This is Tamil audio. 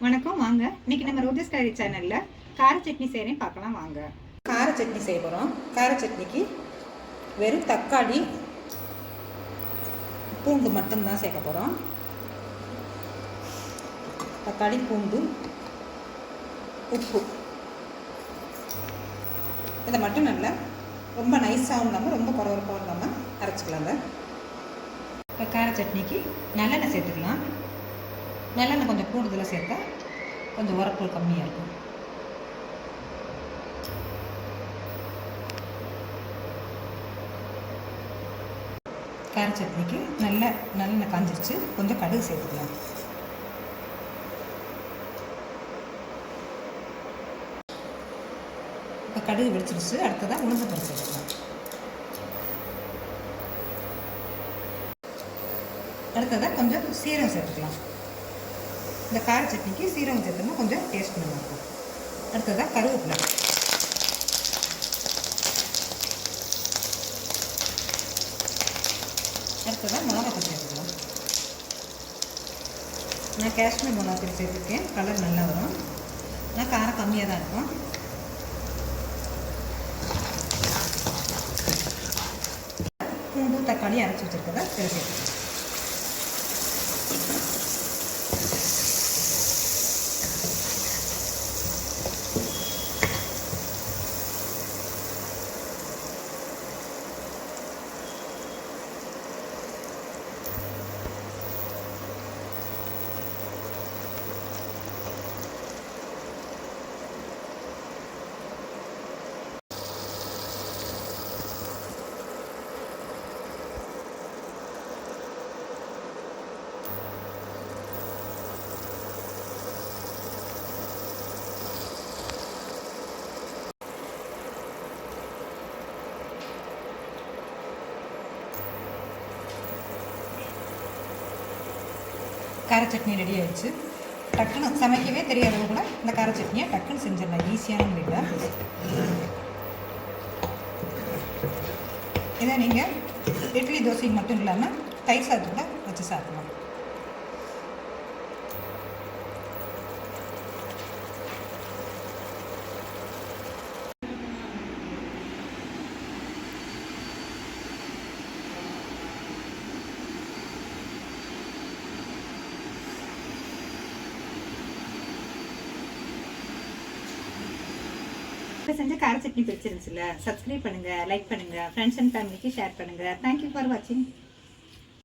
வணக்கம். வாங்க இன்னைக்கு நம்ம ரோஜஸ் கறி சேனல்ல கார சட்னி செய்கிறேன் பார்க்கலாம் வாங்க. கார சட்னி செய்ய போகிறோம். கார சட்னிக்கு வெறும் தக்காளி பூண்டு மட்டும்தான் சேர்க்க போகிறோம். தக்காளி பூண்டு உப்பு இதை மட்டும் நல்லா ரொம்ப நைஸாகவும் இல்லாமல் ரொம்ப குறவரப்பாகவும் இல்லாமல் அரைச்சிக்கலாங்க. இப்போ கார சட்னிக்கு நல்லெண்ணெய் சேர்த்துக்கலாம். நல்லெண்ணெய் கொஞ்சம் கூடுதலாக சேர்த்தா கொஞ்சம் உரப்பு கம்மியாக இருக்கும். கார சட்னிக்கு நல்லெண்ணெய் காஞ்சிருச்சு. கொஞ்சம் கடுகு சேர்த்துக்கலாம். இப்போ கடுகு வெடிச்சிருச்சு. அடுத்ததாக உளுந்து பருப்பு சேர்த்துக்கலாம். அடுத்ததாக கொஞ்சம் சீரகம் சேர்த்துக்கலாம். இந்த கார சட்னிக்கு சீரகம் சேர்த்தோம்னா கொஞ்சம் டேஸ்ட் நல்லாயிருக்கும். அடுத்ததாக கருவேப்பிலை, அடுத்ததாக மிளகாத்தூள் சேர்த்துக்கலாம். நான் காஷ்மீர் மிளகாத்தூள் சேர்த்துருக்கேன். கலர் நல்லா வரும். ஆனால் காரம் கம்மியாக தான் இருக்கும். பூண்டு தக்காளி அரைச்சி வச்சுருக்கதா சேர்த்துக்கலாம். கார சட்னி ரெடி ஆகிடுச்சு. டக்குன்னு சமைக்கவே தெரியாதவங்க கூட இந்த கார சட்னியை டக்குன்னு செஞ்சிடலாம். ஈஸியான முறையில் இதை நீங்கள் இட்லி தோசைக்கு மட்டும் இல்லாமல் தயிர் சாதத்தோட வச்சு சாப்பிடலாம். செஞ்ச கார சட்னி பிடிச்சிருந்துச்சுல, சப்ஸ்கிரைப் பண்ணுங்க, லைக் பண்ணுங்க, ஃப்ரெண்ட்ஸ் அண்ட் ஃபேமிலிக்கு ஷேர் பண்ணுங்க. தேங்க்யூ ஃபார் வாட்சிங்.